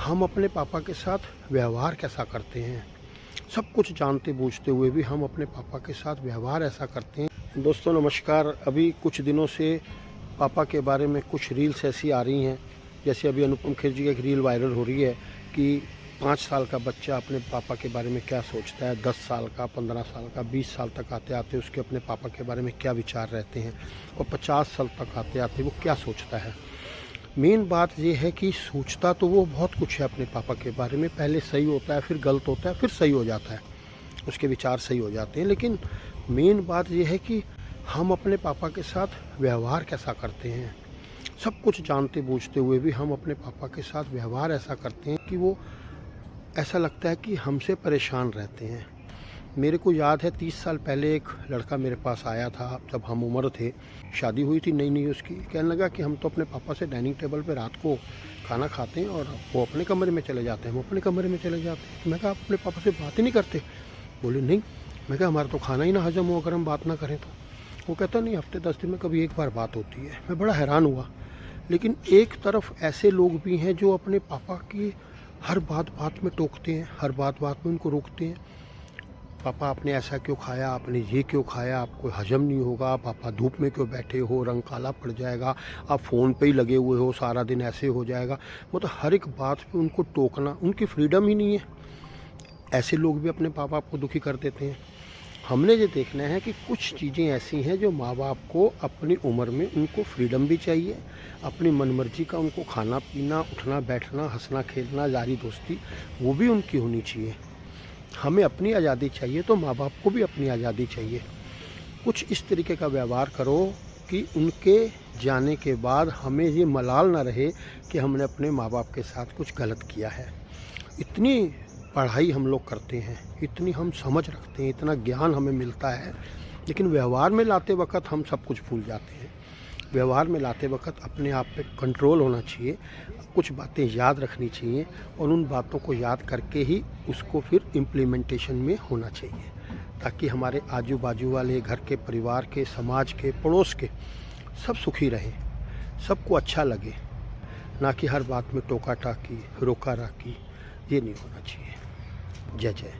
हम अपने पापा के साथ व्यवहार कैसा करते हैं। सब कुछ जानते बूझते हुए भी हम अपने पापा के साथ व्यवहार ऐसा करते हैं। दोस्तों नमस्कार। अभी कुछ दिनों से पापा के बारे में कुछ रील्स ऐसी आ रही हैं, जैसे अभी अनुपम खेर जी की एक रील वायरल हो रही है कि 5 साल का बच्चा अपने पापा के बारे में क्या सोचता है, 10 साल का, 15 साल का, 20 साल तक आते आते उसके अपने पापा के बारे में क्या विचार रहते हैं, और 50 साल तक आते आते वो क्या सोचता है। मेन बात ये है कि सोचता तो वो बहुत कुछ है अपने पापा के बारे में। पहले सही होता है, फिर गलत होता है, फिर सही हो जाता है, उसके विचार सही हो जाते हैं। लेकिन मेन बात ये है कि हम अपने पापा के साथ व्यवहार कैसा करते हैं। सब कुछ जानते बूझते हुए भी हम अपने पापा के साथ व्यवहार ऐसा करते हैं कि वो ऐसा लगता है कि हमसे परेशान रहते हैं। मेरे को याद है 30 साल पहले एक लड़का मेरे पास आया था, जब हम उम्र थे, शादी हुई थी नई नई उसकी। कहने लगा कि हम तो अपने पापा से डाइनिंग टेबल पे रात को खाना खाते हैं और वो अपने कमरे में चले जाते हैं, हम अपने कमरे में चले जाते हैं। मैं कहा आप अपने पापा से बात ही नहीं करते? बोले नहीं। मैं कहा हमारा तो खाना ही ना हजम हो अगर हम बात ना करें तो। वो कहता नहीं, हफ्ते 10 दिन में कभी एक बार बात होती है। मैं बड़ा हैरान हुआ। लेकिन एक तरफ ऐसे लोग भी हैं जो अपने पापा की हर बात बात में टोकते हैं, हर बात बात में उनको रोकते हैं। पापा आपने ऐसा क्यों खाया, आपने ये क्यों खाया, आपको हजम नहीं होगा, पापा धूप में क्यों बैठे हो, रंग काला पड़ जाएगा, आप फ़ोन पे ही लगे हुए हो सारा दिन, ऐसे हो जाएगा। मतलब हर एक बात पे उनको टोकना, उनकी फ्रीडम ही नहीं है। ऐसे लोग भी अपने पापा को दुखी कर देते हैं। हमने ये देखना है कि कुछ चीज़ें ऐसी हैं जो माँ बाप को अपनी उम्र में उनको फ्रीडम भी चाहिए, अपनी मनमर्जी का उनको खाना पीना, उठना बैठना, हंसना खेलना, यारी दोस्ती, वो भी उनकी होनी चाहिए। हमें अपनी आज़ादी चाहिए तो माँ बाप को भी अपनी आज़ादी चाहिए। कुछ इस तरीके का व्यवहार करो कि उनके जाने के बाद हमें ये मलाल ना रहे कि हमने अपने माँ बाप के साथ कुछ गलत किया है। इतनी पढ़ाई हम लोग करते हैं, इतनी हम समझ रखते हैं, इतना ज्ञान हमें मिलता है, लेकिन व्यवहार में लाते वक्त हम सब कुछ भूल जाते हैं। व्यवहार में लाते वक्त अपने आप पे कंट्रोल होना चाहिए, कुछ बातें याद रखनी चाहिए और उन बातों को याद करके ही उसको फिर इम्प्लीमेंटेशन में होना चाहिए, ताकि हमारे आजू बाजू वाले, घर के, परिवार के, समाज के, पड़ोस के सब सुखी रहें, सबको अच्छा लगे। ना कि हर बात में टोका टाकी, रोका राकी, ये नहीं होना चाहिए। जय जय।